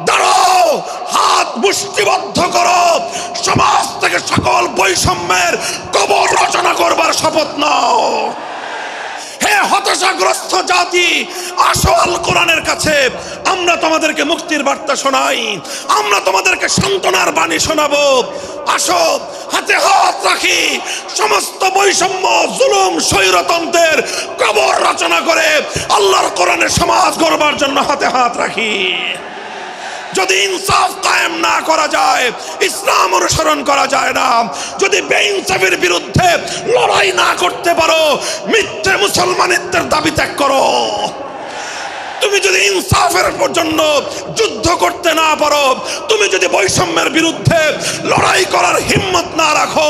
দাঁড়াও, হাত মুষ্টিবদ্ধ করো, সমাজ থেকে সকল বৈষম্যের কবর রচনা করবার শপথ নাও। হে হতাশাগ্রস্ত জাতি, আসো আল কোরআনের কাছে, আমরা তোমাদেরকে মুক্তির বার্তা শোনাই, আমরা তোমাদেরকে সান্ত্বনার বাণী শোনাবো। আসো, হাতে হাত রাখি, সমস্ত বৈষম্য, জুলুম, স্বৈরতন্ত্রের কবর রচনা করে আল্লাহর কোরআনের সমাজ গড়বার জন্য হাতে হাত রাখি। যদি ইনসাফ কায়েম না করা যায়, ইসলাম অনুসরণ করা যায় না, যদি বেইনসাফের বিরুদ্ধে লড়াই না করতে পারো, মিথ্যে মুসলমানিত্বের দাবি ত্যাগ করো। তুমি যদি ইনসাফের জন্য যুদ্ধ করতে না পারো, তুমি যদি বৈষম্যের বিরুদ্ধে লড়াই করার হিম্মত না রাখো,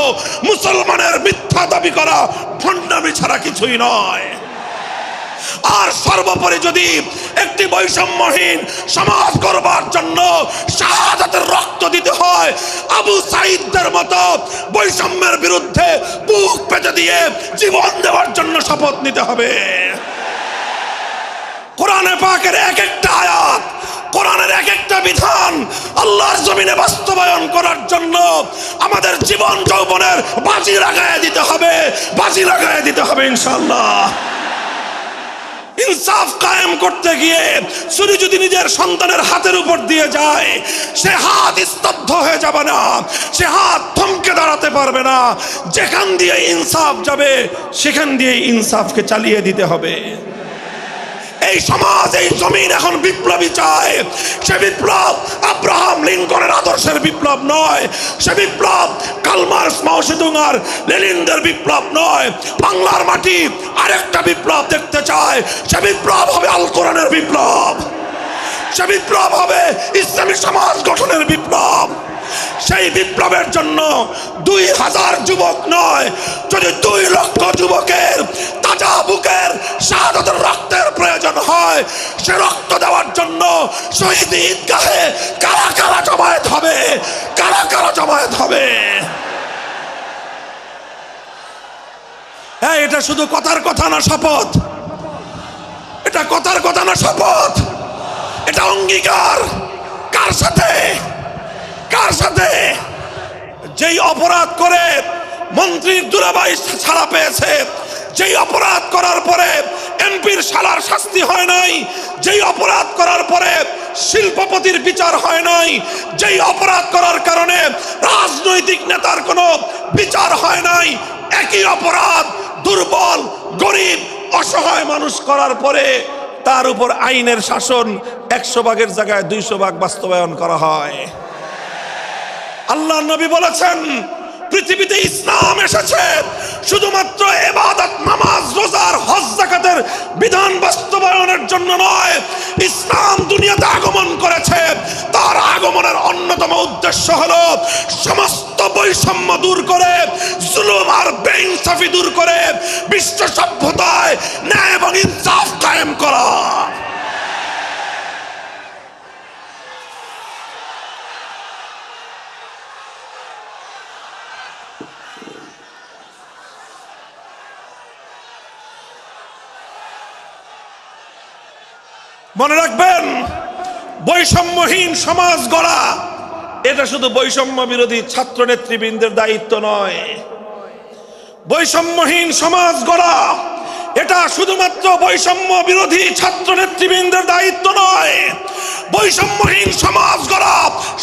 মুসলমানের মিথ্যা দাবি করা ভণ্ডামি ছাড়া কিছুই নয়। আর সর্বোপরি যদি একটি বৈষম্যহীন সমাজ গড়বার জন্য শাহাদাতের রক্ত দিতে হয়, আবু সাঈদদের মতো বৈষম্যের বিরুদ্ধে বুক পেতে দিয়ে জীবন দেওয়ার জন্য শপথ নিতে হবে। কোরআনে পাকের এক একটা আয়াত, কোরআনের এক একটা বিধান আল্লাহর জমিনে বাস্তবায়ন করার জন্য আমাদের জীবন যৌবনের বাজি লাগায় দিতে হবে, বাজি লাগায় দিতে হবে ইনশাআল্লাহ। ইনসাফ কায়েম করতে গিয়ে ছুরি যদি নিজের সন্তানের হাতের উপর দিয়ে যায়, সে হাত স্তব্ধ হয়ে যাবে না, সে হাত থমকে দাঁড়াতে পারবে না। যেখান দিয়ে ইনসাফ যাবে সেখান দিয়ে ইনসাফকে চালিয়ে দিতে হবে। এই সমাজ, এই জমিন এখন বিপ্লবী চায়। সে বিপ্লব আব্রাহাম লিঙ্কনের আদর্শের বিপ্লব নয়, সে বিপ্লব কার্ল মার্কস, মাও সেতুং আর লেনিনদের বিপ্লব নয়। বাংলার মাটি আরেকটা বিপ্লব দেখতে চায়, সে বিপ্লব হবে আল কোরআনের বিপ্লব, সে বিপ্লব হবে ইসলামী সমাজ গঠনের বিপ্লব। সেই বিপ্লবের জন্য 2000 যুবক নয়, যদি 2 লক্ষ যুবকের তাজা বুকের শাহাদাতের রক্তের প্রয়োজন হয়, সে রক্ত দেওয়ার জন্য শহীদ ঈদগাহে কারা কারা জমায়েত হবে, কারা কারা জমায়েত হবে। হ্যাঁ, এটা শুধু কথার কথা না, শপথ। এটা কথার কথা না, শপথ। এটা অঙ্গীকার। কার সাথে? কার সাথে? যেই অপরাধ করে মন্ত্রীর দুলাভাই ছাড়া পেয়েছে, যেই অপরাধ করার পরে এমপির শালার শাস্তি হয় নাই, যেই অপরাধ করার পরে শিল্পপতির বিচার হয় নাই, যেই অপরাধ করার কারণে রাজনৈতিক নেতার কোনো বিচার হয় নাই, একই অপরাধ দুর্বল, গরিব, অসহায় মানুষ করার পরে তার উপর আইনের শাসন 100 ভাগের জায়গায় 200 ভাগ বাস্তবায়ন করা হয়। আল্লাহ নবী বলেছেন, পৃথিবীতে ইসলাম এসেছে শুধুমাত্র ইবাদত, নামাজ, রোজার, হজ, যাকাতের বিধান বাস্তবায়নের জন্য নয়। ইসলাম দুনিয়াতে আগমন করেছে, তার আগমনের অন্যতম উদ্দেশ্য হলো সমস্ত বৈষম্য দূর করে, জুলুম আর বেইনসাফি দূর করে বিশ্ব সভ্যতায় ন্যায় এবং ইনসাফ কায়েম করা। মনে রাখবেন, বৈষম্যহীন সমাজ গড়া এটা শুধু বৈষম্য বিরোধী ছাত্র নেতৃবৃন্দের দায়িত্ব নয়। বৈষম্যহীন সমাজ গড়া এটা শুধুমাত্র বৈষম্য বিরোধী ছাত্র নেতৃবৃন্দের দায়িত্ব নয়। বৈষম্যহীন সমাজ গড়া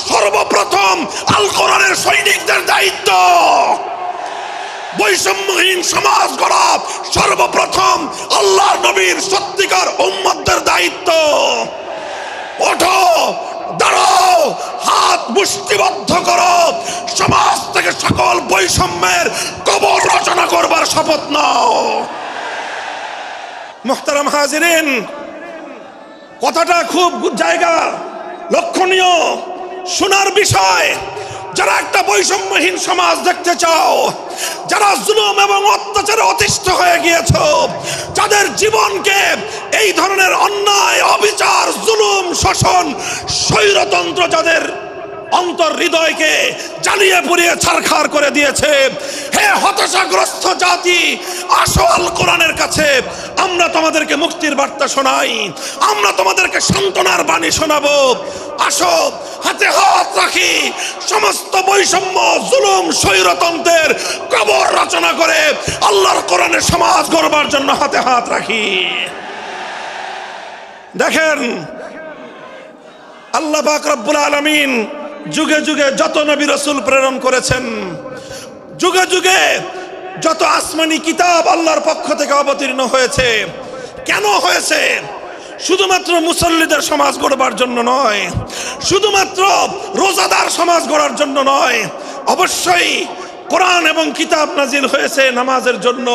সর্বপ্রথম আল কোরআনের সৈনিকদের দায়িত্ব। বৈষম্যহীন সমাজ গড়া সর্বপ্রথম আল্লাহর নবীর সত্যিকার উম্মতদের দায়িত্ব। ওঠো, দাঁড়াও, হাত মুষ্টিবদ্ধ করো, সমাজ থেকে সকল বৈষম্যের কবর রচনা করবার শপথ নাও। মুহতারাম হাজিরিন, কথাটা খুব জায়গা লক্ষণীয়, শোনার বিষয়। যারা একটা বৈষম্যহীন সমাজ দেখতে চাও, যারা জুলুম এবং অত্যাচারে অতিষ্ঠ হয়ে গিয়েছ, যাদের জীবনকে এই ধরনের অন্যায়, অবিচার, জুলুম, শোষণ, স্বৈরতন্ত্র যাদের অন্তর হৃদয়কে জ্বালিয়ে পুড়িয়ে ছারখার করে দিয়েছে, হে হতাশাগ্রস্ত জাতি, আসো আল কোরআনের কাছে, আমরা তোমাদেরকে মুক্তির বার্তা শোনাই, আমরা তোমাদেরকে সান্ত্বনার বাণী শোনাবো। আসো হাতে হাত রাখি, সমস্ত বৈষম্য জুলুম স্বৈরতন্ত্রের কবর রচনা করে আল্লাহর কোরআনের সমাজ গড়বার জন্য হাতে হাত রাখি। দেখেন আল্লাহ পাক রব্বুল আলামিন যুগে যুগে যত নবী রাসূল প্রেরণ করেছেন, যুগে যুগে যত আসমানি কিতাব আল্লাহর পক্ষ থেকে অবতীর্ণ হয়েছে, কেন হয়েছে? শুধুমাত্র মুসল্লিদের সমাজ গড়বার জন্য নয়, শুধুমাত্র রোজাদার সমাজ গড়ার জন্য নয়, অবশ্যই কোরআন এবং কিতাব নাজিল হয়েছে নামাজের জন্য,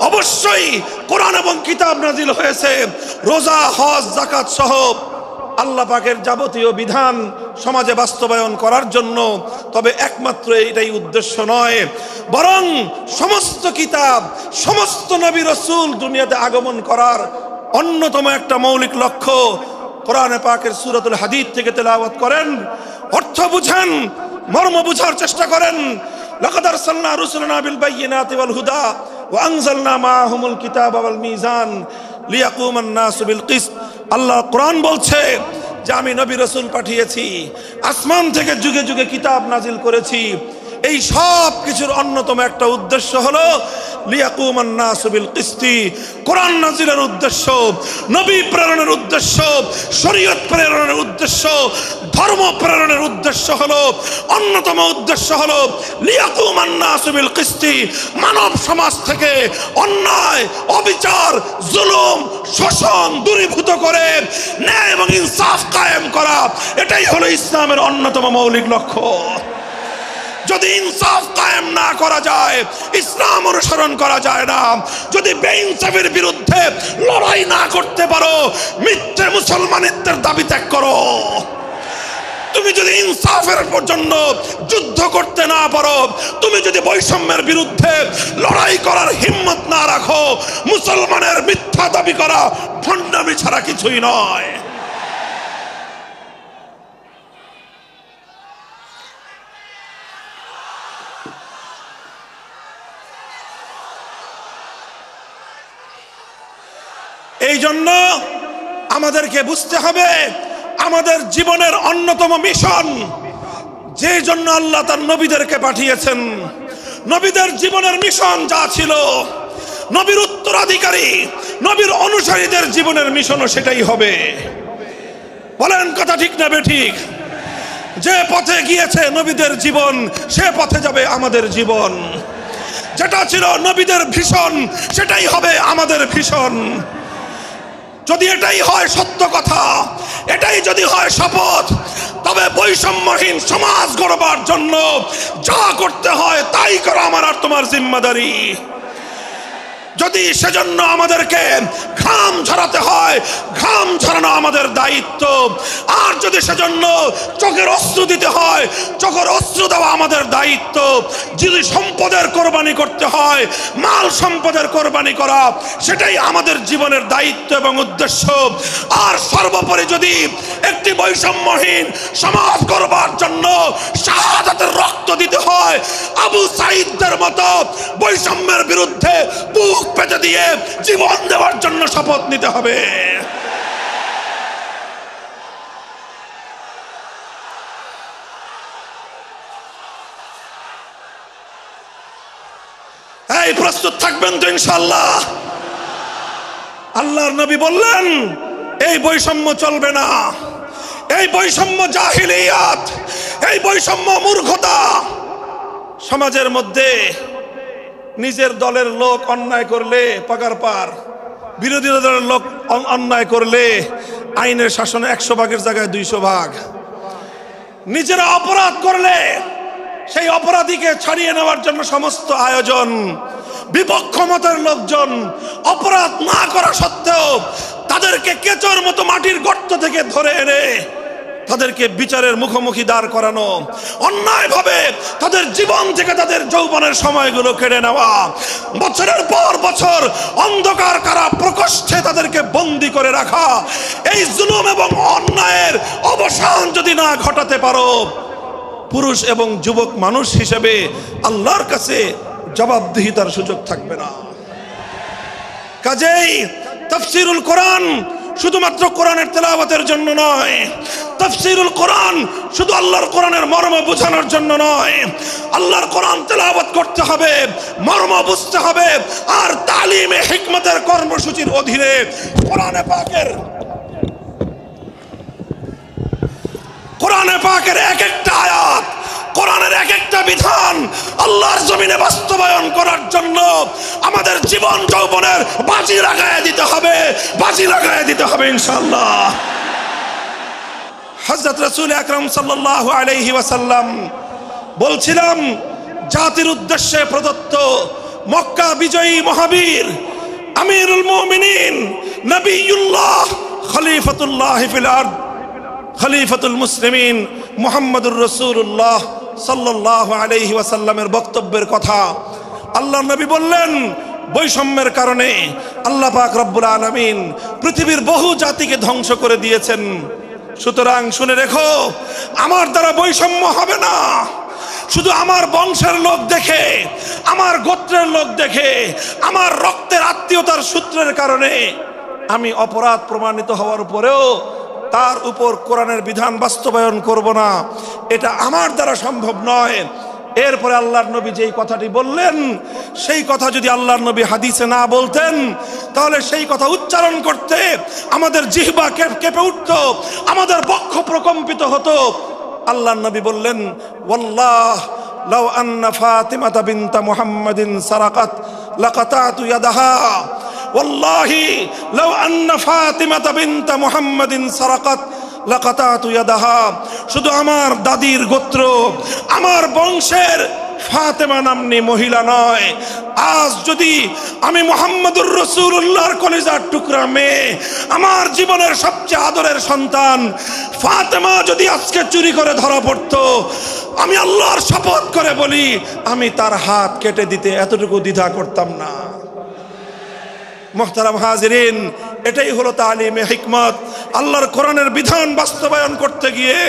অবশ্যই কোরআন এবং কিতাব নাজিল হয়েছে রোজা হজ যাকাত সহ আল্লাহ পাকের যাবতীয় বিধান সমাজে বাস্তবায়ন করার জন্য। তবে একমাত্র এটাই উদ্দেশ্য নয়, বরং সমস্ত কিতাব সমস্ত নবী রাসূল দুনিয়াতে আগমন করার অন্যতম একটা মৌলিক লক্ষ্য। কোরআনে পাকের সূরাতুল হাদীদ থেকে তেলাওয়াত করেন, অর্থ বুঝেন, মর্ম বুঝার চেষ্টা করেন। লাকাদ আরসালনা রুসুলানা বিল বায়িনাতি ওয়াল হুদা ওয়া আনজালনা মাআহুমুল কিতাবা ওয়াল মিজান লিয়াকুমান নাসু বিল কিসত। আল্লাহ কোরআন বলছে যে আমি নবী রাসূল পাঠিয়েছি, আসমান থেকে যুগে যুগে কিতাব নাজিল করেছি। এই সব কিছুর অন্যতম একটা উদ্দেশ্য হলো লিয়াকুমান নাসু বিল কিসতি। কোরআন নাজিলের উদ্দেশ্য, নবী প্রেরণের উদ্দেশ্য, শরীয়ত প্রেরণের উদ্দেশ্য, ধর্ম প্রেরণের উদ্দেশ্য হলো, অন্যতম উদ্দেশ্য হলো লিয়াকুমান নাসু বিল কিসতি। মানব সমাজ থেকে অন্যায়, অবিচার, জুলুম, শোষণ দূরীভূত করে ন্যায় এবং ইনসাফ কায়েম করা, এটাই হলো ইসলামের অন্যতম মৌলিক লক্ষ্য। যদি ইনসাফ কায়েম না করা যায়, ইসলাম অনুসরণ করা যায় না। যদি বেইনসাফের বিরুদ্ধে লড়াই না করতে পারো, মিথ্যে মুসলমানিত্বের দাবি ত্যাগ করো। তুমি যদি ইনসাফের জন্য যুদ্ধ করতে না পারো, তুমি যদি বৈষম্যের বিরুদ্ধে লড়াই করার হিম্মত না রাখো, মুসলমানের মিথ্যা দাবি করা ভণ্ডামি ছাড়া কিছুই নয়। এই জন্য আমাদেরকে বুঝতে হবে, আমাদের জীবনের অন্যতম মিশন, যে জন্য আল্লাহ তার নবীদেরকে পাঠিয়েছেন, নবীদের জীবনের মিশন যা ছিল, নবীর উত্তরাধিকারী, নবীর অনুসারীদের জীবনের মিশনও সেটাই হবে। বলেন কথা ঠিক না বেঠিক? যে পথে গিয়েছে নবীদের জীবন, সে পথে যাবে আমাদের জীবন। যেটা ছিল নবীদের ভীষণ, সেটাই হবে আমাদের ভীষণ। যদি এটাই হয় সত্য কথা, এটাই যদি হয় শপথ, তবে বৈষম্যহীন সমাজ গড়বার জন্য যা করতে হয় তাই করা আমার আর তোমার জিম্মাদারি। যদি সেজন্য আমাদেরকে ঘাম ঝরাতে হয়, ঘাম ঝরানো আমাদের দায়িত্ব। আর যদি সেজন্য চোখের অশ্রু দিতে হয়, চোখের অশ্রু দেওয়া আমাদের দায়িত্ব। যদি সম্পদের কোরবানি করতে হয়, মাল সম্পদের কোরবানি করা, সেটাই আমাদের জীবনের দায়িত্ব এবং উদ্দেশ্য। আর সর্বোপরি যদি একটি বৈষম্যহীন সমাজ গড়বার জন্য শাহাদাতের রক্ত দিতে হয়, আবু সাঈদদের মতো বৈষম্যের বিরুদ্ধে বুক পেতে দিয়ে জীবন দেওয়ার জন্য শপথ নিতে হবে। এই প্রস্তুত থাকবেন তো ইনশাআল্লাহ? আল্লাহর নবী বললেন এই বৈষম্য চলবে না, এই বৈষম্য জাহিলিয়াত, এই বৈষম্য মূর্খতা। সমাজের মধ্যে নিজের দলের লোক অন্যায় করলে পাগার পার, বিরোধী দলের লোক অন্যায় করলে আইনের শাসনে 100 ভাগের জায়গায় 200 ভাগ। নিজেরা অপরাধ করলে সেই অপরাধীকে ছাড়িয়ে নেওয়ার জন্য সমস্ত আয়োজন। বিপক্ষ মতের লোকজন অপরাধ না করা সত্ত্বেও তাদেরকে কেচোর মতো মাটির গর্ত থেকে ধরে এনে তাদেরকে বিচারের মুখোমুখি দাঁড় করানো, অন্যায়ভাবে তাদের জীবন থেকে তাদের যৌবনের সময়গুলো কেড়ে নেওয়া, বছরের পর বছর অন্ধকার কারা প্রকোষ্ঠে তাদেরকে বন্দী করে রাখা। এই জুলুম এবং অন্যায়ের অবসান যদি না ঘটাতে পারো, পুরুষ এবং যুবক মানুষ হিসেবে আল্লাহর কাছে জবাবদিহিতার সুযোগ থাকবে না। কাজেই তাফসীরুল কোরআন শুধুমাত্র কোরআনের তেলাওয়াতের জন্য নয়, তাফসীরুল কোরআন শুধু আল্লাহর কোরআনের মর্ম বোঝানোর জন্য নয়, আল্লাহর কোরআন তেলাওয়াত করতে হবে, মর্ম বুঝতে হবে, আর তালিমে হিকমতের কর্মসূচির অধীনে কোরআনে পাকের এক একটা আয়াত, কোরআনের এক একটা বিধান আল্লাহর জমিনে বাস্তবায়ন করার জন্য আমাদের জীবন যৌবনের বাজি লাগায় দিতে হবে ইনশাআল্লাহ। হযরত রাসূল আকরাম সাল্লাল্লাহু আলাইহি ওয়াসাল্লাম বলছিলাম, জাতির উদ্দেশ্যে প্রদত্ত মক্কা বিজয়ী মহাবীর আমিরুল মুমিনিন নবিয়ুল্লাহ খলিফাতুল্লাহ ফিল আরদ খলিফাতুল মুসলিমিন মুহাম্মদুর রাসূলুল্লাহ সাল্লাল্লাহু আলাইহি ওয়াসাল্লামের বক্তব্যের কথা আল্লাহর নবী বললেন, বৈষম্যের কারণে আল্লাহ পাক রব্বুল আলামিন পৃথিবীর বহু জাতিকে ধ্বংস করে দিয়েছেন। সুতরাং শুনে রেখো, আমার দ্বারা বৈষম্য হবে না। শুধু আমার বংশের লোক দেখে, আমার গোত্রের লোক দেখে, আমার রক্তের আত্মীয়তার সূত্রের কারণে আমি অপরাধ প্রমাণিত হওয়ার পরেও তার উপর কোরআনের বিধান বাস্তবায়ন করব না, এটা আমার দ্বারা সম্ভব নয়। এরপরে আল্লাহর নবী যেই কথাটি বললেন, সেই কথা যদি আল্লাহর নবী হাদিসে না বলতেন, তাহলে সেই কথা উচ্চারণ করতে আমাদের জিহ্বা কেঁপে উঠত, আমাদের বক্ষ প্রকম্পিত হতো। আল্লাহর নবী বললেন, ওয়াল্লাহ লাউ আন্না ফাতিমাতা বিনতা মুহাম্মাদিন সারাকাত লাকাতাতু ইয়াদাহা, ওয়াল্লাহি লাউ আন্না ফাতিমাতা বিনতা মুহাম্মাদিন সারাকাত লাকাতাতু ইয়াদাহা। শুধু আমার দাদির গোত্র, আমার বংশের ফাতেমা নামনি মহিলা নয়, আজ যদি আমি মুহাম্মদুর রাসূলুল্লাহর কলিজার টুকরা মেয়ে, আমার জীবনের সবচেয়ে আদরের সন্তান ফাতেমা যদি আজকে চুরি করে ধরা পড়তো, আমি আল্লাহর শপথ করে বলি, আমি তার হাত কেটে দিতে এতটুকু দ্বিধা করতাম না। মুহতারাম হাজিরিন, এটাই হলো তালিমে হিকমত। আল্লাহর কোরআনের বিধান বাস্তবায়ন করতে গিয়ে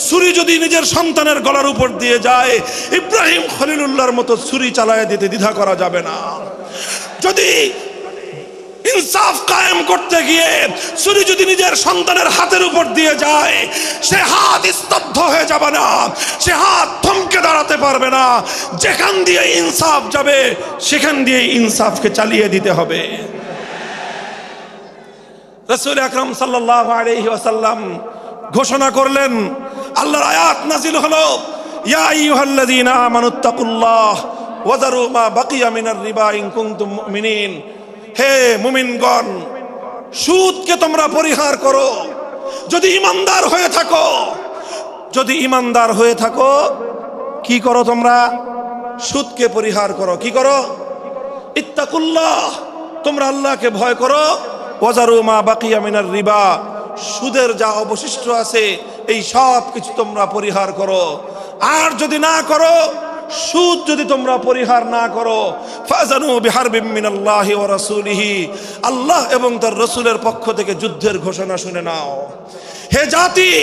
ছুরি যদি নিজের সন্তানের গলার উপর দিয়ে যায়, ইব্রাহিম খলিলুল্লাহর মতো ছুরি চালায় দিতে দ্বিধা করা যাবে না। যদি ইনসাফ কায়েম করতে গিয়ে ছুরি যদি নিজের সন্তানের হাতের উপর দিয়ে যায়, সে হাত স্তব্ধ হয়ে যাবে না, সে হাত থমকে দাঁড়াতে পারবে না। যেখান দিয়ে ইনসাফ যাবে সেখান দিয়ে ইনসাফকে চালিয়ে দিতে হবে। রাসূল আকরাম সাল্লাল্লাহু আলাইহি ওয়াসাল্লাম ঘোষণা করলেন, আল্লাহর আয়াত নাযিল হলো, ইয়া আইয়ুহাল্লাযীনা আমানুত্তাকুল্লাহ ওয়া যারু মা বাকিয়া মিনার রিবা ইন কুনতুম মুমিনিন। হে মুমিনগণ, সুদকে তোমরা পরিহার করো যদি ঈমানদার হয়ে থাকো। যদি ঈমানদার হয়ে থাকো, কি করো তোমরা? সুদকে পরিহার করো। কি করো? ইত্তাকুল্লাহ, তোমরা আল্লাহকে ভয় করো। ওয়াজারু মা বাকিয়া মিনার রিবা, সুদের যা অবশিষ্ট আছে এই সব কিছু তোমরা পরিহার করো। আর যদি না করো, সুদ যদি তোমরা পরিহার না করো, ফাজানু বিহারবিম মিনাল্লাহি ওয়া রাসূলিহি, আল্লাহ এবং তার রাসূলের পক্ষ থেকে যুদ্ধের ঘোষণা শুনে নাও। হে জাতি,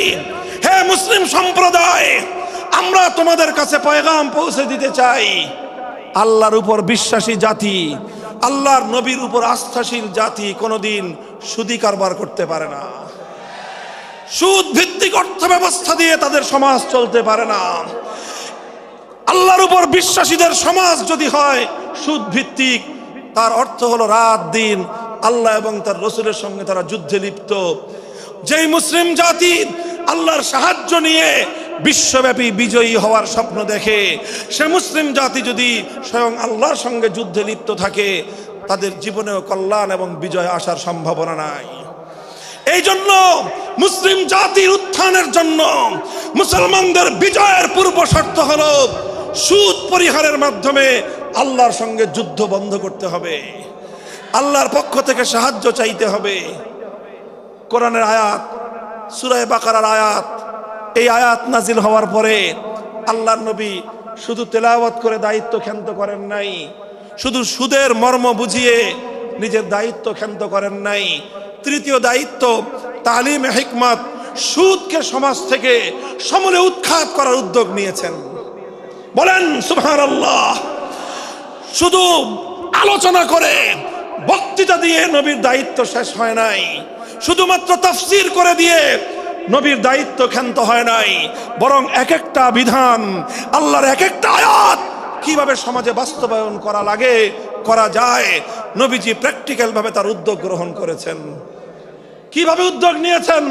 হে মুসলিম সম্প্রদায়, আমরা তোমাদের কাছে পয়গাম পৌঁছে দিতে চাই, আল্লাহর উপর বিশ্বাসী জাতি, আল্লাহর নবীর উপর আস্থাশীল জাতি কোনোদিন সুদি কারবার করতে পারে না। সুদ ভিত্তিক অর্থ ব্যবস্থা দিয়ে তাদের সমাজ চলতে পারে না। আল্লাহর উপর বিশ্বাসীদের সমাজ যদি হয় সুদ ভিত্তিক, তার অর্থ হলো রাত দিন আল্লাহ এবং তার রাসূলের সঙ্গে তারা যুদ্ধে লিপ্ত। যেই মুসলিম জাতি আল্লাহর সাহায্য নিয়ে বিশ্বব্যাপী বিজয়ী হওয়ার স্বপ্ন দেখে, সে মুসলিম জাতি যদি স্বয়ং আল্লাহর সঙ্গে যুদ্ধে লিপ্ত থাকে, তাদের জীবনেও কল্যাণ এবং বিজয় আসার সম্ভাবনা নাই। এই জন্য মুসলিম জাতির উত্থানের জন্য, মুসলমানদের বিজয়ের পূর্ব শর্ত হলো সুদ পরিহারের মাধ্যমে আল্লাহর সঙ্গে যুদ্ধ বন্ধ করতে হবে, আল্লাহর পক্ষ থেকে সাহায্য চাইতে হবে। কোরআনের আয়াত, সূরা বাকারার আয়াত, এই আয়াত নাজিল হওয়ার পরে আল্লাহর নবী শুধু তেলাওয়াত করে দায়িত্ব ক্ষান্ত করেন নাই, শুধু সুদের মর্ম বুঝিয়ে নিজের দায়িত্ব ক্ষান্ত করেন নাই। তৃতীয় দায়িত্ব তালিমে হিকমত, সুদকে সমাজ থেকে সমূলে উৎখাত করার উদ্যোগ নিয়েছেন। বলেন সুবহানাল্লাহ। শুধু আলোচনা করে, বক্তৃতা দিয়ে নবীর দায়িত্ব শেষ হয় নাই, শুধুমাত্র তাফসীর করে দিয়ে নবীর দায়িত্ব ক্ষান্ত হয় নাই, বরং এক একটা বিধান, আল্লাহর এক একটা আয়াত কিভাবে সমাজে বাস্তবায়ন করা লাগে, করা যায়, নবীজি প্র্যাকটিক্যাল ভাবে তার উদ্যোগ গ্রহণ করেছেন। কিভাবে উদ্যোগ নিয়েছেন?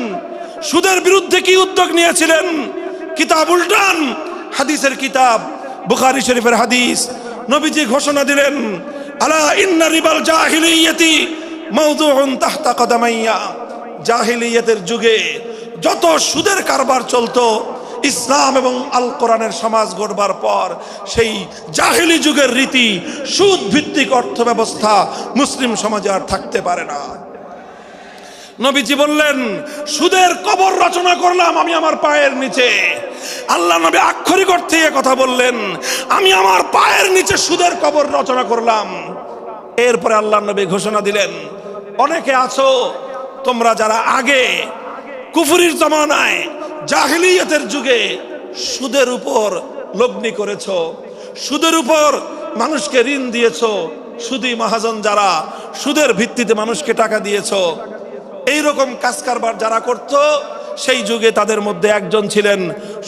সুদের বিরুদ্ধে কি উদ্যোগ নিয়েছিলেন? কিতাব উল্টান, হাদিসের কিতাব, বুখারী শরীফের হাদিস, নবীজি ঘোষণা দিলেন, আলা ইন্না রিবাল জাহিলিয়াতি মাওদুউন তাহতা কদামাইয়া। জাহিলিয়াতের যুগে যত সুদের কারবার চলতো, ইসলাম এবং আল কোরআনের সমাজ গড়বার পর সেই জাহিলি যুগের রীতি, সুদ ভিত্তিক অর্থ ব্যবস্থা মুসলিম সমাজে আর থাকতে পারে না। নবীজি বললেন, সুদের কবর রচনা করলাম আমি আমার পায়ের নিচে। আল্লাহ নবী আক্ষরিক অর্থে কথা বললেন, আমি আমার পায়ের নিচে সুদের কবর রচনা করলাম। এরপরে আল্লাহ নবী ঘোষণা দিলেন, অনেকে আছো তোমরা যারা আগে কুফরির জমানায় জাহিলিয়াতের যুগে সুদের উপর লগ্নি করেছো, সুদের উপর মানুষকে ঋণ দিয়েছো, সুদী মহাজন যারা সুদের ভিত্তিতে মানুষকে টাকা দিয়েছো, এইরকম কাজ কারবার যারা করত, সেই যুগে তাদের মধ্যে একজন ছিলেন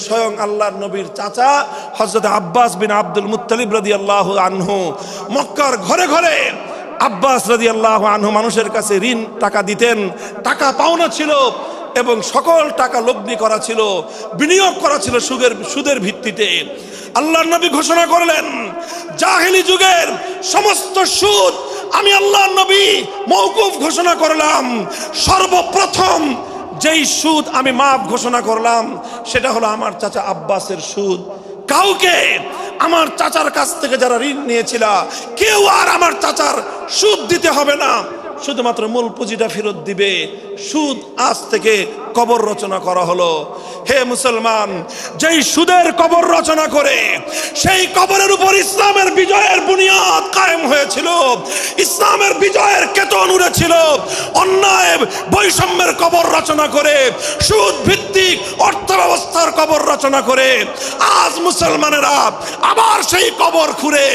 স্বয়ং আল্লাহর নবীর চাচা হযরত আব্বাস বিন আব্দুল মুত্তালিব রাদিয়াল্লাহু আনহু। মক্কার ঘরে ঘরে আব্বাস রাদিয়াল্লাহু আনহু মানুষের কাছে ঋণ টাকা দিতেন, টাকা পাওনা ছিল এবং সকল টাকা লগ্নি করা ছিল, বিনিয়োগ করা ছিল সুদের ভিত্তিতে। আল্লাহর নবী ঘোষণা করলেন, জাহেলি যুগের সমস্ত সুদ আমি আল্লাহর নবী মওকুফ ঘোষণা করলাম। সর্বপ্রথম যেই সুদ আমি মাফ ঘোষণা করলাম সেটা হলো আমার চাচা আব্বাসের সুদ। কাউকে আমার চাচার কাছ থেকে যারা ঋণ নিয়েছিল, কেউ আর আমার চাচার সুদ দিতে হবে না, শুধুমাত্র মূল পুঁজিটা ফেরত দিবে। সুদ আজ থেকে কবর রচনা করা হলো। হে মুসলমান, যেই সুদের কবর রচনা করে সেই কবরের উপর ইসলামের বিজয়ের বুনিয়াদ কায়েম হয়েছিল, ইসলামের বিজয়ের কেতন উড়েছিল। অন্যায় বৈষম্যের কবর রচনা করে, সুদ ভিত্তিক অর্থ ব্যবস্থার কবর রচনা করে আজ মুসলমানেরা আবার সেই কবর খুঁড়ে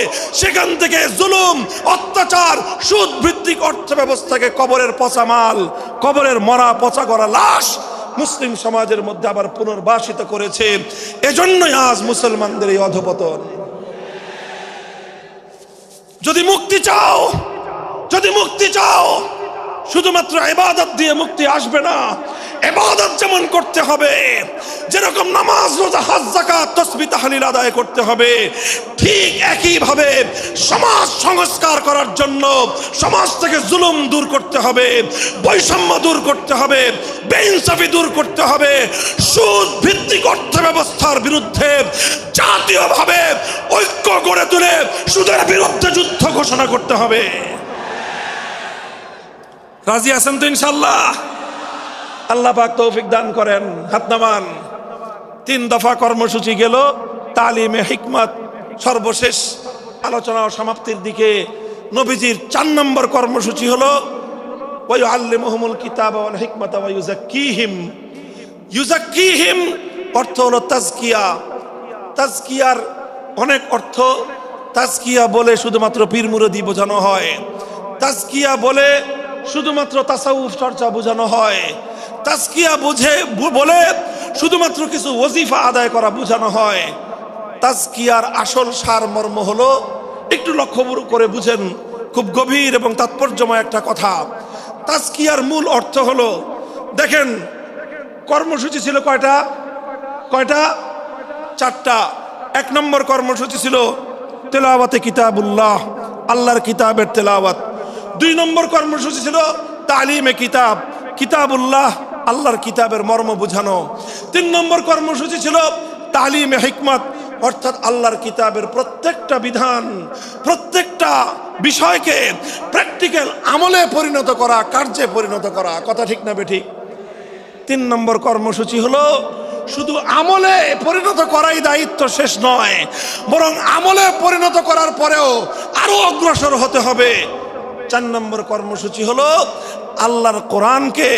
সেখান থেকে জুলুম, অত্যাচার, সুদ ভিত্তিক অর্থ ব্যবস্থাকে কবরের পচা মাল, কবরের মরা পচা করা লাশ মুসলিম সমাজের মধ্যে আবার পুনর্বাসিত করেছে। এজন্যই আজ মুসলমানদের এই অধপতন। যদি মুক্তি চাও, যদি মুক্তি চাও, শুধুমাত্র ইবাদত দিয়ে মুক্তি আসবে না। ইবাদত যেমন করতে হবে, যেরকম নামাজ, রোজা, হজ, যাকাত, তাসবিহ, তাহলিল আদায় করতে হবে, ঠিক একই ভাবে সমাজ সংস্কার করার জন্য সমাজ থেকে জুলুম দূর করতে হবে, বৈষম্য দূর করতে হবে, বেইনসাফি দূর করতে হবে, সুদ ভিত্তিক অর্থ ব্যবস্থার বিরুদ্ধে জাতীয়ভাবে ঐক্য গড়ে তুলে সুদের বিরুদ্ধে যুদ্ধ ঘোষণা করতে হবে। রাজি আছেন তো ইনশাআল্লাহ? আল্লাহ পাক তৌফিক দান করেন। হাত নামান। 3 দফা কর্মসূচি গেল, তালিমে হিকমত সর্বশেষ আলোচনা ও সমাপ্তির দিকে। নবীজির 4 নম্বর কর্মসূচি হলো ওয়ায়ুআল্লিমুহুমুল কিতাবা ওয়াল হিকমাতা ওয়া ইউযাক্কিহিম। ইউযাক্কিহিম অর্থ হলো তাজকিয়া। তাজকিয়ার অনেক অর্থ। তাজকিয়া বলে শুধুমাত্র পীর মুরিদি বোঝানো হয়, তাজকিয়া বলে শুধুমাত্র তাসাউফ চর্চা বোঝানো হয়, তাজকিয়া বলে শুধুমাত্র কিছু ওজিফা আদায় করা বোঝানো হয়। তাজকিয়ার আসল সারমর্ম হলো, একটু লক্ষ্য করে বুঝেন, খুব গভীর এবং তাৎপর্যময় একটা কথা। তাজকিয়ার মূল অর্থ হলো, দেখেন কর্মসূচি ছিল কয়টা? 4টা। 1 নম্বর কর্মসূচি ছিল তেলাওয়াতে কিতাবুল্লাহ, আল্লাহর কিতাবের তেলাওয়াত। 2 নম্বর কর্মসূচি ছিল তালিমে কিতাব, কিতাবুল্লাহ, আল্লাহর কিতাবের মর্ম বুঝানো। 3 নম্বর কর্মসূচি ছিল তালিমে হিকমত, অর্থাৎ আল্লাহর কিতাবের প্রত্যেকটা বিধান, প্রত্যেকটা বিষয়কে প্র্যাকটিক্যাল আমলে পরিণত করা, কার্যে পরিণত করা। কথা ঠিক না বেঠিক? 3 নম্বর কর্মসূচি হলো শুধু আমলে পরিণত করাই দায়িত্ব শেষ নয়, বরং আমলে পরিণত করার পরেও আরো অগ্রসর হতে হবে। 4 নম্বর কর্মসূচি হলো আল্লাহর কোরআনকে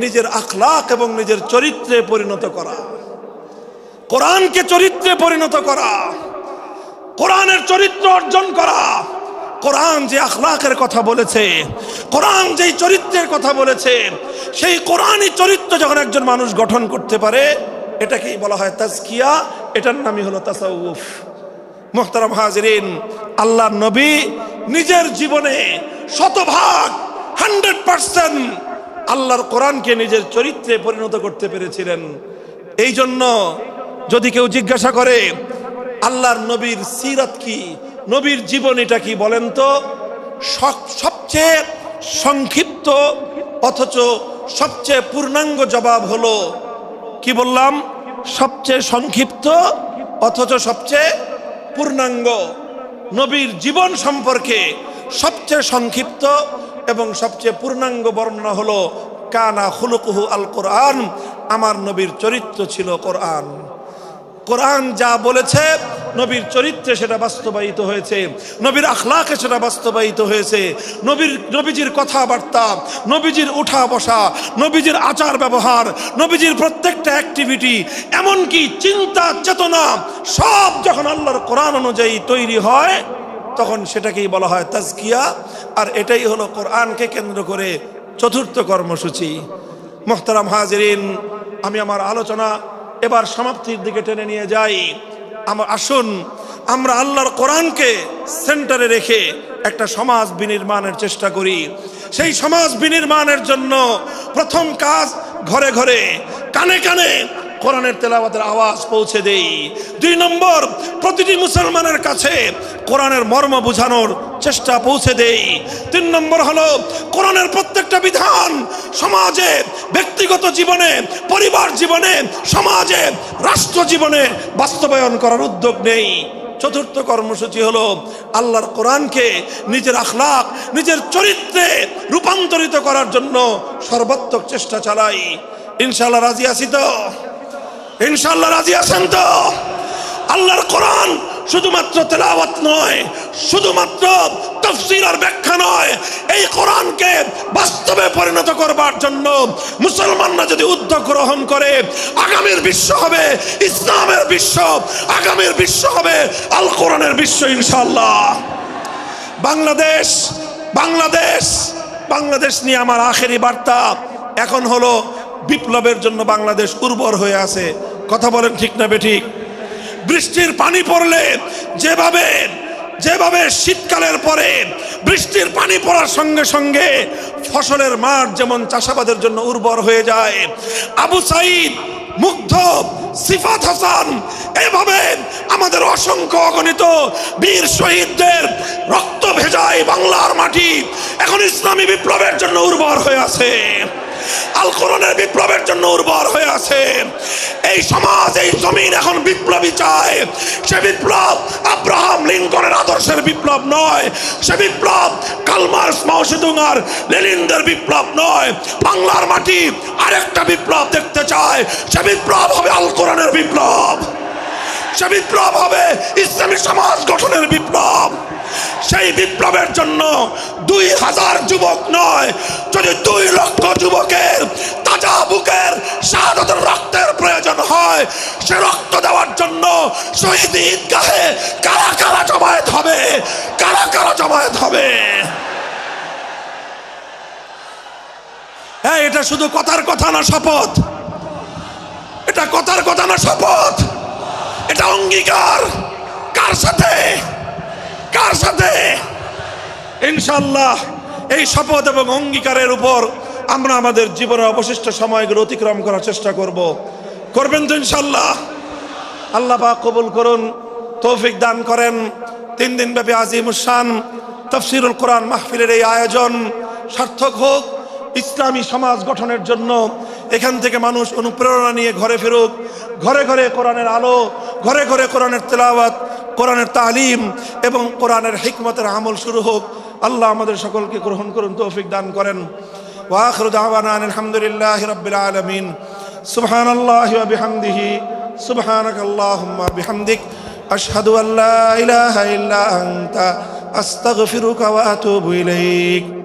নিজের আখলাক এবং নিজের চরিত্রে পরিণত করা। কোরআনকে চরিত্রে পরিণত করা, কোরআনের চরিত্র অর্জন করা। কোরআন যে আখলাকের কথা বলেছে, কোরআন যেই চরিত্রের কথা বলেছে, সেই কোরআনই চরিত্র যখন একজন মানুষ গঠন করতে পারে, এটাকেই বলা হয় তাজকিয়া, এটার নামই হলো তাসাউফ। মুহতারাম হাজিরিন, আল্লাহর নবী নিজের জীবনে 100% আল্লাহর কোরআনকে নিজের চরিত্রে পরিণত করতে পেরেছিলেন। এই জন্য যদি কেউ জিজ্ঞাসা করে আল্লাহর নবীর সিরাত কি, নবীর জীবনীটা কি বলেন তো, সবচেয়ে সংক্ষিপ্ত অথচ সবচেয়ে পূর্ণাঙ্গ জবাব হলো, কি বললাম, সবচেয়ে সংক্ষিপ্ত অথচ সবচেয়ে পূর্ণাঙ্গ। নবীর জীবন সম্পর্কে সবচেয়ে সংক্ষিপ্ত এবং সবচেয়ে পূর্ণাঙ্গ বর্ণনা হলো কানা খুলুকুহু আল কোরআন, আমার নবীর চরিত্র ছিল কোরআন। কোরআন যা বলেছে নবীর চরিত্রে সেটা বাস্তবায়িত হয়েছে, নবীর আখলাকে সেটা বাস্তবায়িত হয়েছে। নবীজির কথাবার্তা, নবীজির উঠা বসা, নবীজির আচার ব্যবহার, নবীজির প্রত্যেকটা অ্যাক্টিভিটি, এমনকি চিন্তা চেতনা সব যখন আল্লাহর কোরআন অনুযায়ী তৈরি হয়, তখন সেটাকেই বলা হয় তাজকিয়া। আর এটাই হলো কোরআনকে কেন্দ্র করে চতুর্থ কর্মসূচি। মুহতারাম হাজিরিন, আমি আমার আলোচনা এবার সমাপ্তির দিকে টেনে নিয়ে যাই। আসুন আমরা আল্লাহর কোরআনকে সেন্টারে রেখে একটা সমাজ বিনির্মাণের চেষ্টা করি। সেই সমাজ বিনির্মাণের জন্য প্রথম কাজ, ঘরে ঘরে কানে কানে কোরআনের তেলাওয়াতের আওয়াজ পৌঁছে দেই। 2 নম্বর, প্রতিটি মুসলমানের কাছে কোরআনের মর্ম বোঝানোর চেষ্টা পৌঁছে দেই। 3 নম্বর হলো কোরআনের প্রত্যেকটা বিধান সমাজে, ব্যক্তিগত জীবনে, পরিবার জীবনে, সমাজে, রাষ্ট্র জীবনে বাস্তবায়ন করার উদ্যোগ নেই। চতুর্থ কর্মসূচি হলো আল্লাহর কোরআনকে নিজের আখলাক, নিজের চরিত্রে রূপান্তরিত করার জন্য সর্বাত্মক চেষ্টা চালাই। ইনশাআল্লাহ রাজি আছি তো? ইনশাআল্লাহ রাজি আছেন তো? আল্লাহর কোরআন শুধুমাত্র তেলাওয়াত নয়, শুধুমাত্র তাফসীর আর ব্যাখ্যা নয়, এই কোরআনকে বাস্তবে পরিণত করবার জন্য মুসলমানরা যদি উদ্যোগ গ্রহণ করে, আগামীর বিশ্ব হবে ইসলামের বিশ্ব, আগামীর বিশ্ব হবে আল কোরআনের বিশ্ব ইনশাআল্লাহ। বাংলাদেশ বাংলাদেশ বাংলাদেশ নিয়ে আমার আখেরি বার্তা এখন হলো, বিপ্লবের জন্য বাংলাদেশ উর্বর হয়ে আছে। কথা বলেন ঠিক না বেঠিক? বৃষ্টির পানি পড়লে যেভাবে যেভাবে শীতকালের পরে বৃষ্টির পানি পড়ার সঙ্গে সঙ্গে ফসলের মাঠ যেমন চাষাবাদের জন্য উর্বর হয়ে যায়, আবু সাইদ, মুগ্ধ, সিফাত হাসান, এভাবে আমাদের অসংখ্য অগণিত বীর শহীদদের রক্ত ভেজায় বাংলার মাটি এখন ইসলামী বিপ্লবের জন্য উর্বর হয়ে আছে, আল কোরআনের বিপ্লবের জন্য উর্বর হয়ে আছে। এই সমাজ, এই জমিন এখন বিপ্লবী চায়। সে বিপ্লব আব্রাহাম লিঙ্কনের আদর্শের বিপ্লব নয়, সে বিপ্লব কার্ল মার্কস, মাও সেতুং আর লেনিনদের বিপ্লব নয়। বাংলার মাটি আরেকটা বিপ্লব দেখতে চায়, সে বিপ্লব হবে আল কোরআনের বিপ্লব, সে বিপ্লব হবে ইসলামী সমাজ গঠনের বিপ্লব। সেই বিপ্লবের জন্য 2000 যুবক নয়, যদি 2 লক্ষ যুবকের তাজা বুকের শাহাদাতের রক্তের প্রয়োজন হয়, সে রক্ত দেওয়ার জন্য শহীদ ঈদগাহে কারা কারা জমায়েত হবে, কারা কারা জমায়েত হবে। হ্যাঁ, এটা শুধু কথার কথা না, শপথ। এটা কথার কথা না, শপথ। এটা অঙ্গীকার। কার সাথে? কার সাথে? ইনশাআল্লাহ এই শপথ এবং অঙ্গীকারের উপর আমরা আমাদের জীবনের অবশিষ্ট সময়গুলো অতিক্রম করার চেষ্টা করব। করবেন তো ইনশাআল্লাহ? আল্লাহ পাক কবুল করুন, তৌফিক দান করেন। 3 দিন ব্যাপী আজিমুস শান তাফসীরুল কোরআন মাহফিলের এই আয়োজন সার্থক হোক, ইসলামী সমাজ গঠনের জন্য এখান থেকে মানুষ অনুপ্রেরণা নিয়ে ঘরে ফেরুক, ঘরে ঘরে কোরআনের আলো, ঘরে ঘরে কোরআনের তেলাওয়াত, কোরআনের তালিম এবং কোরআনের হিকমতের আমল শুরু হোক। আল্লাহ আমাদের সকলকে গ্রহণ করুন, তৌফিক দান করেন। ওয়া আখিরু দাওয়ানা আলহামদুলিল্লাহি রাব্বিল আলামিন। সুবহানাল্লাহি ওয়া বিহামদিহি, সুবহানাকাল্লাহুম্মা বিহামদিক, আশহাদু আল্লা ইলাহা ইল্লা আনতা, আস্তাগফিরুকা ওয়া আতুবু ইলাইক।